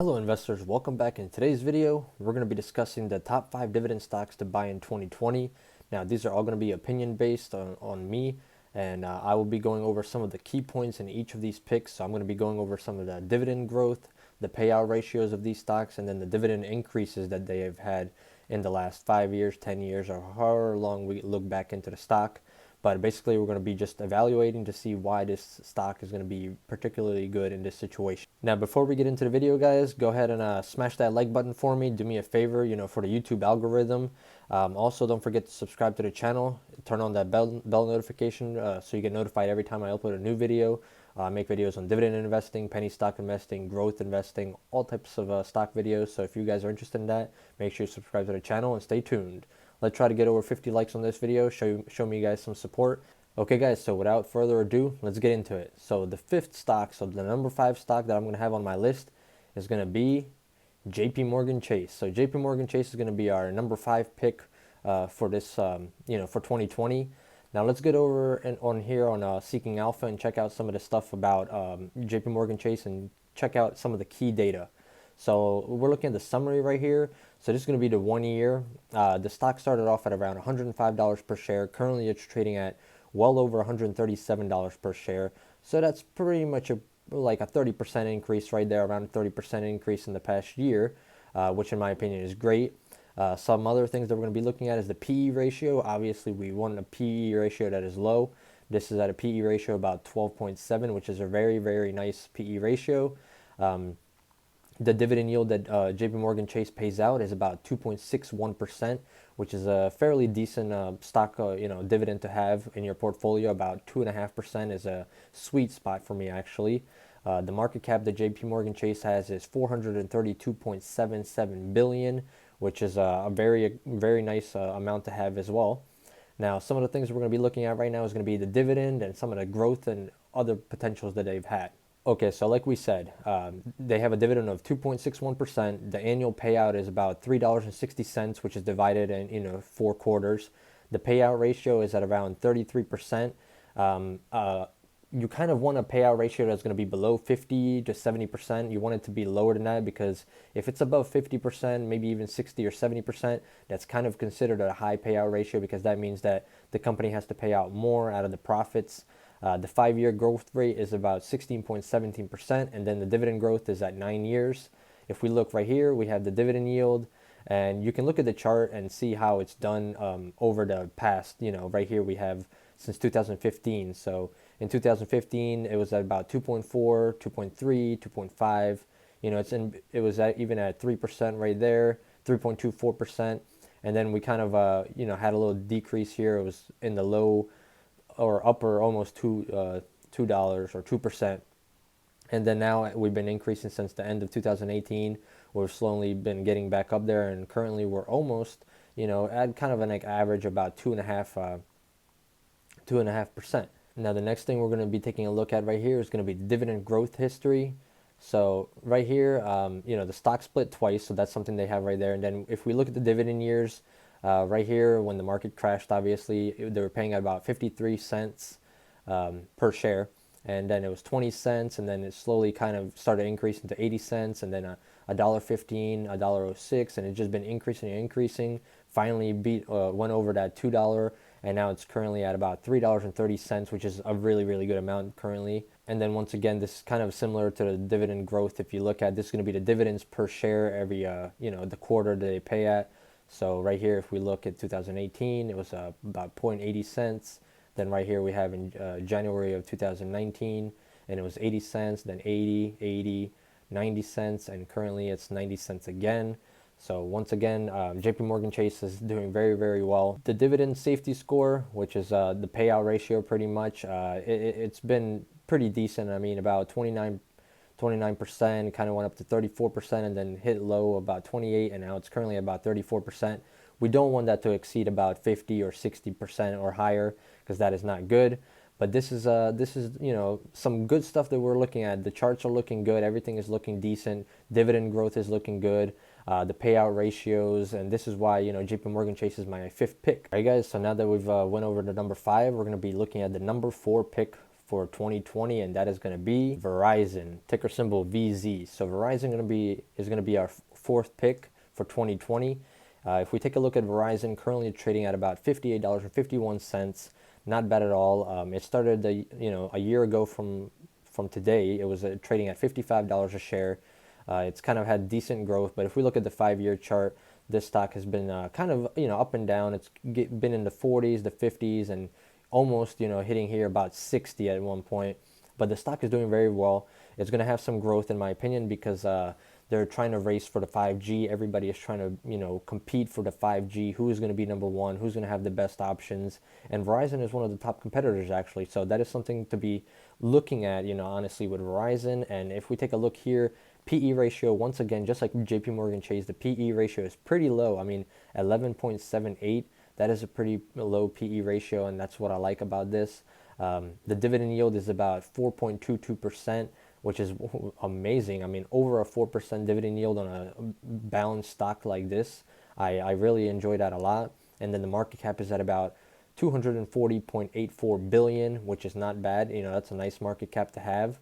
Hello investors, welcome back. In today's video, we're going to be discussing the top 5 dividend stocks to buy in 2020. Now these are all going to be opinion based on me, and I will be going over some of the key points in each of these picks. So I'm going to be going over some of the dividend growth, the payout ratios of these stocks, and then the dividend increases that they have had in the last 5 years, 10 years, or however long we look back into the stock. But basically, we're going to be just evaluating to see why this stock is going to be particularly good in this situation. Now, before we get into the video, guys, go ahead and smash that like button for me. Do me a favor, for the YouTube algorithm. Also, don't forget to subscribe to the channel. Turn on that bell notification so you get notified every time I upload a new video. I make videos on dividend investing, penny stock investing, growth investing, all types of stock videos. So if you guys are interested in that, make sure you subscribe to the channel and stay tuned. Let's try to get over 50 likes on this video. Show me guys some support. Okay guys, so without further ado, let's get into it. So the fifth stock, so the number 5 stock that I'm going to have on my list is going to be JPMorgan Chase. So JPMorgan Chase is going to be our number 5 pick for this, for 2020. Now let's get over on here on Seeking Alpha and check out some of the stuff about JPMorgan Chase and check out some of the key data. So we're looking at the summary right here. So this is going to be the 1 year. The stock started off at around $105 per share. Currently it's trading at well over $137 per share. So that's pretty much like a 30% increase right there, around a 30% increase in the past year, which in my opinion is great. Some other things that we're going to be looking at is the PE ratio. Obviously, we want a PE ratio that is low. This is at a PE ratio about 12.7, which is a very, very nice PE ratio. The dividend yield that JPMorgan Chase pays out is about 2.61%, which is a fairly decent stock, dividend to have in your portfolio. About 2.5% is a sweet spot for me, actually. The market cap that JPMorgan Chase has is $432.77 billion, which is a very, very nice amount to have as well. Now, some of the things we're going to be looking at right now is going to be the dividend and some of the growth and other potentials that they've had. Okay, so like we said, they have a dividend of 2.61%. The annual payout is about $3.60, which is divided in 4 quarters. The payout ratio is at around 33%. You kind of want a payout ratio that's going to be below 50 to 70%. You want it to be lower than that, because if it's above 50%, maybe even 60 or 70%, that's kind of considered a high payout ratio, because that means that the company has to pay out more out of the profits. The 5-year growth rate is about 16.17%, and then the dividend growth is at 9 years. If we look right here, we have the dividend yield, and you can look at the chart and see how it's done over the past, right here we have since 2015. So in 2015, it was at about 2.4, 2.3, 2.5. It was even at 3% right there, 3.24%. And then we kind of, had a little decrease here. It was in the low or upper almost $2 or 2%. And then now we've been increasing since the end of 2018. We've slowly been getting back up there, and currently we're almost, at kind of an average about 2.5%. Now the next thing we're going to be taking a look at right here is going to be dividend growth history. So right here, the stock split twice, so that's something they have right there. And then if we look at the dividend years, right here when the market crashed, obviously they were paying at about 53 cents per share, and then it was 20 cents, and then it slowly kind of started increasing to 80 cents, and then $1.15, $1.06, and it's just been increasing and increasing. Finally went over that $2, and now it's currently at about $3.30, which is a really, really good amount currently. And then once again, this is kind of similar to the dividend growth. If you look at this, is going to be the dividends per share every the quarter that they pay at. So right here, if we look at 2018, it was about 0.80 cents. Then right here we have in January of 2019, and it was 80 cents, then 80, 90 cents, and currently it's 90 cents again. So once again, JPMorgan Chase is doing very, very well. The dividend safety score, which is the payout ratio pretty much, it's been pretty decent. I mean, about 29%, kind of went up to 34%, and then hit low about 28, and now it's currently about 34%. We don't want that to exceed about 50 or 60% or higher, because that is not good. But this is some good stuff that we're looking at. The charts are looking good. Everything is looking decent. Dividend growth is looking good. The payout ratios, and this is why JPMorgan Chase is my 5th pick. All right, guys. So now that we've went over the number 5, we're going to be looking at the number 4 pick for 2020, and that is going to be Verizon, ticker symbol VZ. So Verizon is going to be our fourth pick for 2020. If we take a look at Verizon, currently trading at about $58.51, not bad at all. It started a year ago from today. It was trading at $55 a share. It's kind of had decent growth, but if we look at the 5-year chart, this stock has been kind of up and down. It's been in the 40s, the 50s, and almost hitting here about 60 at one point. But the stock is doing very well. It's going to have some growth in my opinion because they're trying to race for the 5G. Everybody is trying to compete for the 5G. Who's going to be number one? Who's going to have the best options? And Verizon is one of the top competitors actually. So that is something to be looking at, honestly, with Verizon. And if we take a look here, PE ratio, once again, just like JPMorgan Chase, the PE ratio is pretty low. I mean, 11.78. That is a pretty low PE ratio, and that's what I like about this. The dividend yield is about 4.22%, which is amazing. I mean, over a 4% dividend yield on a balanced stock like this. I really enjoy that a lot. And then the market cap is at about 240.84 billion, which is not bad. That's a nice market cap to have.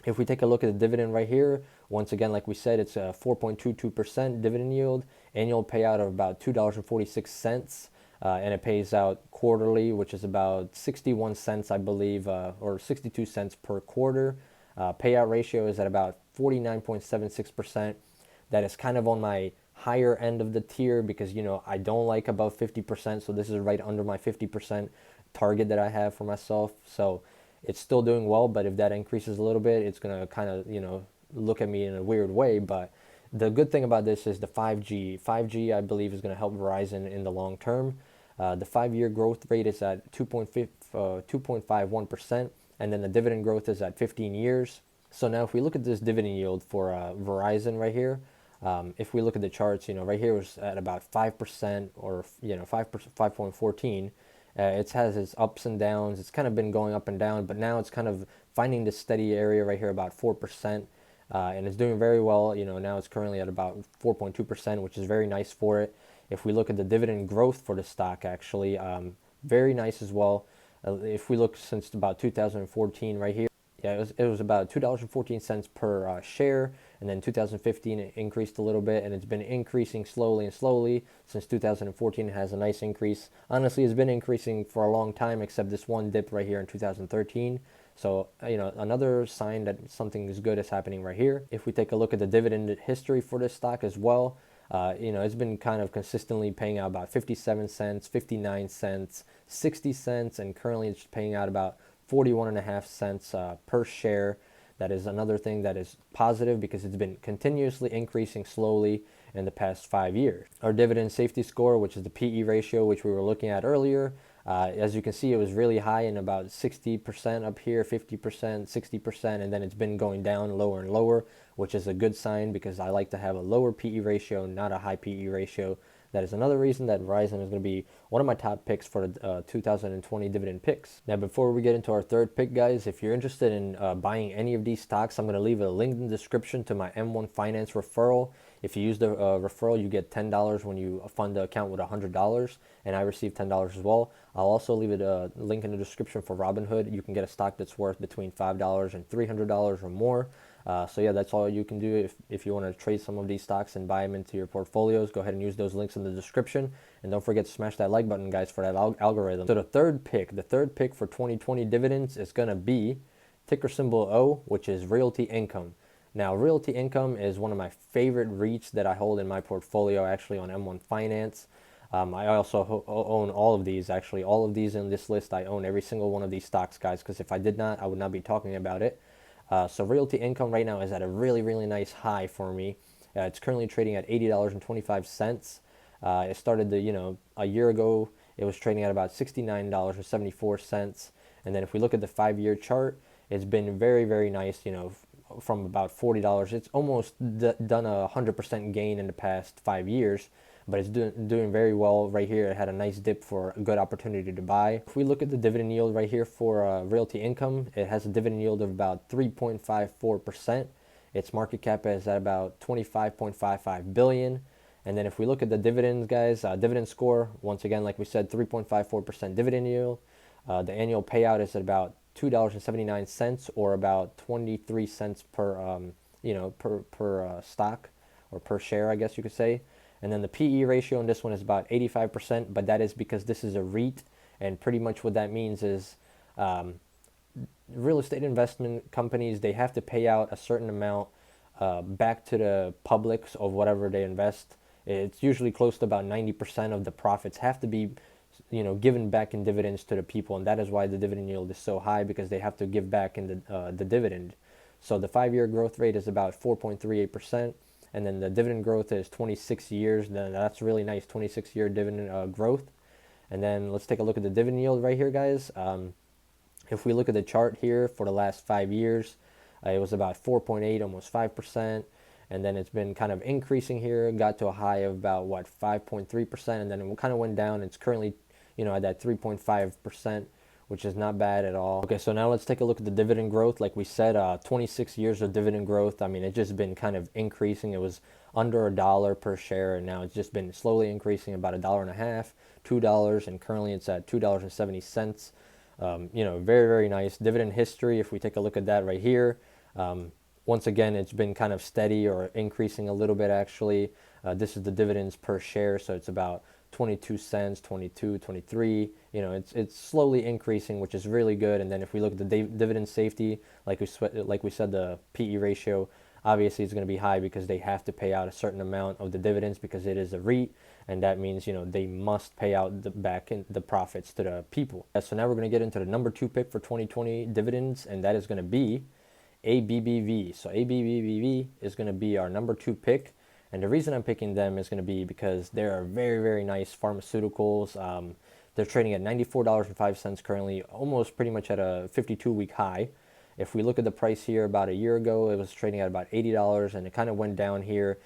If we take a look at the dividend right here, once again, like we said, it's a 4.22% dividend yield, annual payout of about $2.46, and it pays out quarterly, which is about 61 cents, I believe, or 62 cents per quarter. Payout ratio is at about 49.76%. That is kind of on my higher end of the tier because, I don't like above 50%, so this is right under my 50% target that I have for myself. So it's still doing well, but if that increases a little bit, it's going to kind of, look at me in a weird way. But the good thing about this is the 5G. 5G, I believe, is going to help Verizon in the long term. The 5-year growth rate is at 2.51%, and then the dividend growth is at 15 years. So now if we look at this dividend yield for Verizon right here, if we look at the charts, right here was at about 5% or 5.14. It has its ups and downs. It's kind of been going up and down, but now it's kind of finding this steady area right here about 4%, and it's doing very well. Now it's currently at about 4.2%, which is very nice for it. If we look at the dividend growth for the stock, actually, very nice as well. If we look since about 2014 right here, yeah, it was about $2.14 per share, and then 2015 it increased a little bit, and it's been increasing slowly and slowly since 2014. It has a nice increase. Honestly, it's been increasing for a long time, except this one dip right here in 2013. So, another sign that something is good is happening right here. If we take a look at the dividend history for this stock as well, it's been kind of consistently paying out about 57 cents, 59 cents, 60 cents, and currently it's paying out about 41.5 cents per share. That is another thing that is positive because it's been continuously increasing slowly in the past 5 years. Our dividend safety score, which is the PE ratio, which we were looking at earlier, as you can see, it was really high in about 60% up here, 50%, 60%, and then it's been going down lower and lower, which is a good sign because I like to have a lower PE ratio, not a high PE ratio. That is another reason that Verizon is going to be one of my top picks for the 2020 dividend picks. Now, before we get into our third pick, guys, if you're interested in buying any of these stocks, I'm going to leave a link in the description to my M1 Finance referral. If you use the referral, you get $10 when you fund the account with $100, and I receive $10 as well. I'll also leave a link in the description for Robinhood. You can get a stock that's worth between $5 and $300 or more. So yeah, that's all you can do if you want to trade some of these stocks and buy them into your portfolios. Go ahead and use those links in the description, and don't forget to smash that like button, guys, for that algorithm. So the third pick for 2020 dividends is going to be ticker symbol O, which is Realty Income. Now, Realty Income is one of my favorite REITs that I hold in my portfolio, actually, on M1 Finance. I also own all of these, actually. All of these in this list, I own every single one of these stocks, guys, because if I did not, I would not be talking about it. So Realty Income right now is at a really, really nice high for me. It's currently trading at $80.25. It started a year ago, it was trading at about $69.74. And then if we look at the 5-year chart, it's been very, very nice, from about $40. It's almost done a 100% gain in the past 5 years, but it's doing very well right here. It had a nice dip for a good opportunity to buy. If we look at the dividend yield right here for Realty Income, it has a dividend yield of about 3.54%. Its market cap is at about $25.55 billion. And then if we look at the dividends, guys, dividend score, once again, like we said, 3.54% dividend yield. The annual payout is at about $2.79 or about 23 cents per stock or per share, I guess you could say. And then the PE ratio in this one is about 85%, but that is because this is a REIT, and pretty much what that means is real estate investment companies, they have to pay out a certain amount back to the publics of whatever they invest. It's usually close to about 90% of the profits have to be, given back in dividends to the people, and that is why the dividend yield is so high, because they have to give back in the dividend. So the 5-year growth rate is about 4.38%, and then the dividend growth is 26 years. Then that's really nice, 26-year dividend growth. And then let's take a look at the dividend yield right here, guys. If we look at the chart here for the last 5 years, it was about 4.8, almost 5%. And then it's been kind of increasing here, got to a high of about 5.3%, and then it kind of went down. It's currently, at that 3.5%, which is not bad at all. Okay, so now let's take a look at the dividend growth. Like we said, 26 years of dividend growth. I mean, it's just been kind of increasing. It was under $1 per share, and now it's just been slowly increasing, about $1.50, $2, and currently it's at $2.70. Very, very nice. Dividend history, if we take a look at that right here, once again, it's been kind of steady or increasing a little bit, actually. This is the dividends per share, so it's about 22 cents, 22, 23. It's slowly increasing, which is really good. And then if we look at the dividend safety, like we said, the PE ratio obviously is going to be high because they have to pay out a certain amount of the dividends because it is a REIT, and that means they must pay out the profits to the people. So now we're going to get into the number 2 pick for 2020 dividends, and that is going to be ABBV. So ABBV is going to be our number 2 pick. And the reason I'm picking them is going to be because they are very, very nice pharmaceuticals. They're trading at $94.05 currently, almost pretty much at a 52-week high. If we look at the price here, about a year ago, it was trading at about $80, and it kind of went down here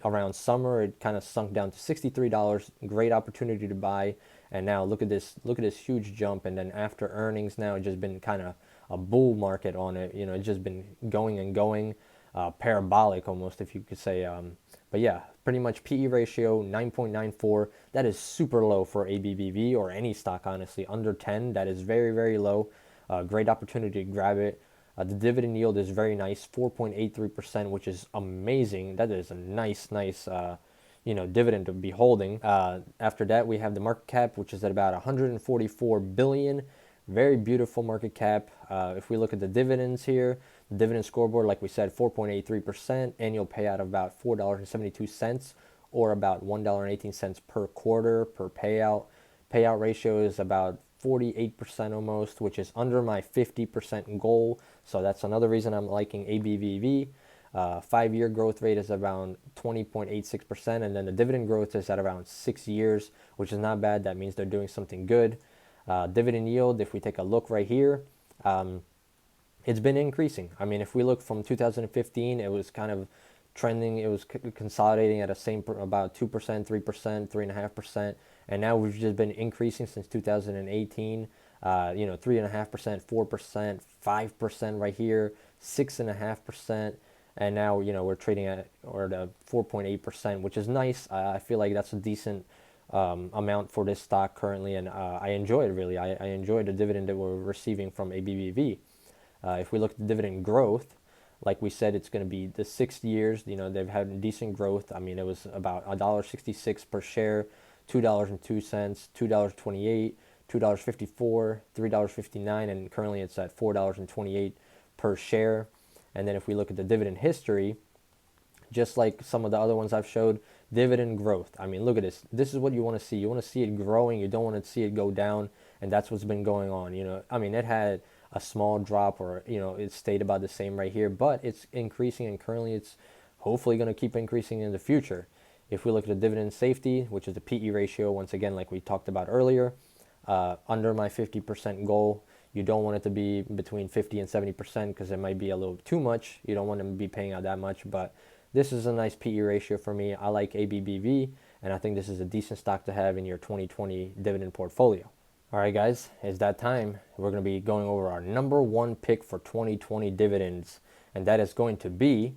around summer. It kind of sunk down to $63. Great opportunity to buy. And now look at this huge jump. And then after earnings, now it's just been kind of a bull market on it. It's just been going and going. Parabolic almost, if you could say. But yeah, pretty much PE ratio 9.94. That is super low for ABBV or any stock, honestly. Under 10, that is very, very low. Great opportunity to grab it. The dividend yield is very nice, 4.83%, which is amazing. That is a nice dividend to be holding. After that, we have the market cap, which is at about 144 billion. Very beautiful market cap. If we look at the dividends here, the dividend scoreboard, like we said, 4.83%, annual payout of about $4.72 or about $1.18 per quarter per payout. Payout ratio is about 48% almost, which is under my 50% goal. So that's another reason I'm liking ABVV. 5-year growth rate is around 20.86%, and then the dividend growth is at around 6 years, which is not bad. That means they're doing something good. Dividend yield, if we take a look right here, it's been increasing. I mean, if we look from 2015, it was kind of trending. It was consolidating at about 2%, 3%, 3.5%, and now we've just been increasing since 2018. 3.5%, 4%, 5% right here, 6.5%, and now we're trading at the 4.8%, which is nice. I feel like that's a decent amount for this stock currently, and I enjoy it really. I enjoy the dividend that we're receiving from ABBV. If we look at the dividend growth, like we said, it's going to be the 6 years. They've had decent growth. I mean, it was about $1.66 per share, $2.02, $2.28, $2.54, $3.59, and currently it's at $4.28 per share. And then if we look at the dividend history, just like some of the other ones I've showed, dividend growth. I mean, look at this. This is what you want to see. You want to see it growing. You don't want to see it go down, and that's what's been going on. I mean, it had a small drop, or it stayed about the same right here, but it's increasing, and currently it's hopefully going to keep increasing in the future. If we look at the dividend safety, which is the PE ratio, once again, like we talked about earlier, under my 50% goal. You don't want it to be between 50 and 70% because it might be a little too much. You don't want to be paying out that much, but this is a nice PE ratio for me. I like ABBV, and I think this is a decent stock to have in your 2020 dividend portfolio. All right, guys, it's that time. We're going to be going over our number 1 pick for 2020 dividends, and that is going to be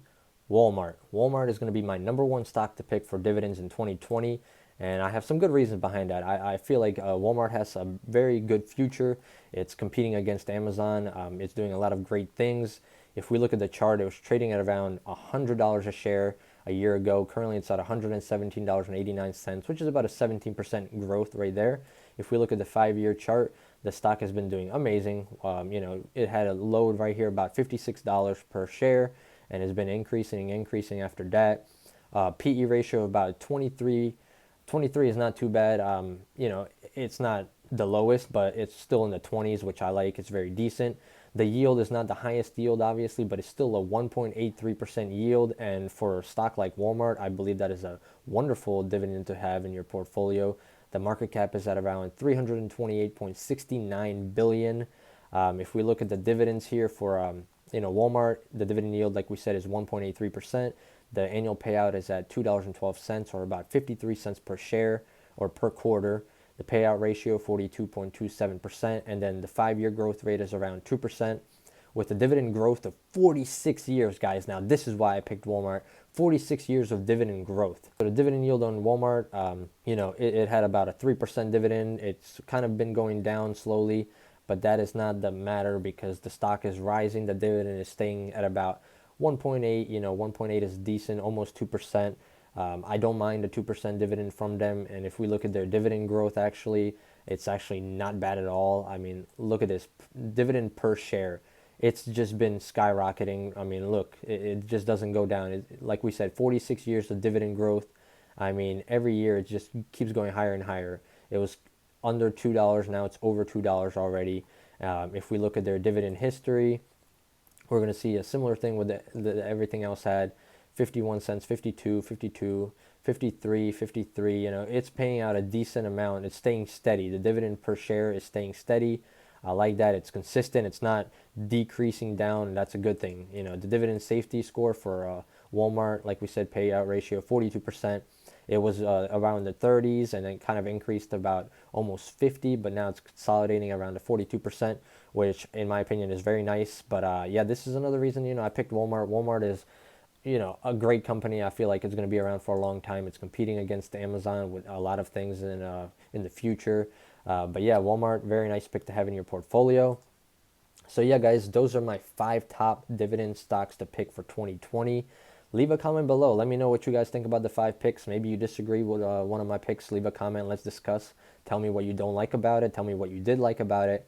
Walmart. Walmart is going to be my number 1 stock to pick for dividends in 2020, And I have some good reasons behind that. I feel like Walmart has a very good future. It's competing against Amazon. It's doing a lot of great things. If we look at the chart, it was trading at around $100 a share a year ago. Currently, it's at $117.89, which is about a 17% growth right there. If we look at the 5-year chart, the stock has been doing amazing. It had a low right here about $56 per share, and has been increasing after that. PE ratio of about 23. 23 is not too bad. It's not the lowest, but it's still in the 20s, which I like. It's very decent. The yield is not the highest yield, obviously, but it's still a 1.83% yield. And for a stock like Walmart, I believe that is a wonderful dividend to have in your portfolio. The market cap is at around $328.69 billion. If we look at the dividends here for Walmart, the dividend yield, like we said, is 1.83%. The annual payout is at $2.12, or about 53 cents per share or per quarter. The payout ratio, 42.27%, and then the 5-year growth rate is around 2%, with a dividend growth of 46 years, guys. Now, this is why I picked Walmart. 46 years of dividend growth. So the dividend yield on Walmart, it had about a 3% dividend. It's kind of been going down slowly, but that is not the matter because the stock is rising. The dividend is staying at about 1.8. 1.8 is decent, almost 2%. I don't mind a 2% dividend from them. And if we look at their dividend growth, actually, it's actually not bad at all. I mean, look at this dividend per share. It's just been skyrocketing. I mean, look, it just doesn't go down. Like we said, 46 years of dividend growth. I mean, every year it just keeps going higher and higher. It was under $2. Now it's over $2 already. If we look at their dividend history, we're going to see a similar thing with everything else had. 51 cents, 52, 52, 53, 53. It's paying out a decent amount. It's staying steady. The dividend per share is staying steady. I like that. It's consistent. It's not decreasing down. That's a good thing. The dividend safety score for Walmart, like we said, payout ratio 42%. It was around the 30s, and then kind of increased to about almost 50, but now it's consolidating around the 42%, which in my opinion is very nice. But yeah, this is another reason, I picked Walmart. Walmart is, a great company. I feel like it's going to be around for a long time. It's competing against Amazon with a lot of things in the future. But yeah, Walmart, very nice pick to have in your portfolio. So yeah, guys, those are my 5 top dividend stocks to pick for 2020. Leave a comment below. Let me know what you guys think about the 5 picks. Maybe you disagree with one of my picks. Leave a comment. Let's discuss. Tell me what you don't like about it. Tell me what you did like about it.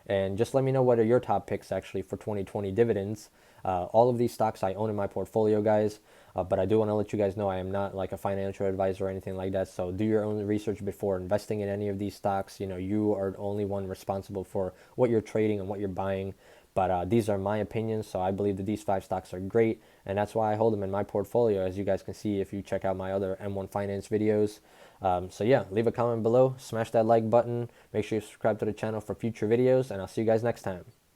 And just let me know what are your top picks actually for 2020 dividends. All of these stocks I own in my portfolio, guys. But I do want to let you guys know I am not like a financial advisor or anything like that. So do your own research before investing in any of these stocks. You are the only one responsible for what you're trading and what you're buying. But these are my opinions, so I believe that these 5 stocks are great, and that's why I hold them in my portfolio, as you guys can see if you check out my other M1 Finance videos. So yeah, leave a comment below, smash that like button, make sure you subscribe to the channel for future videos, and I'll see you guys next time.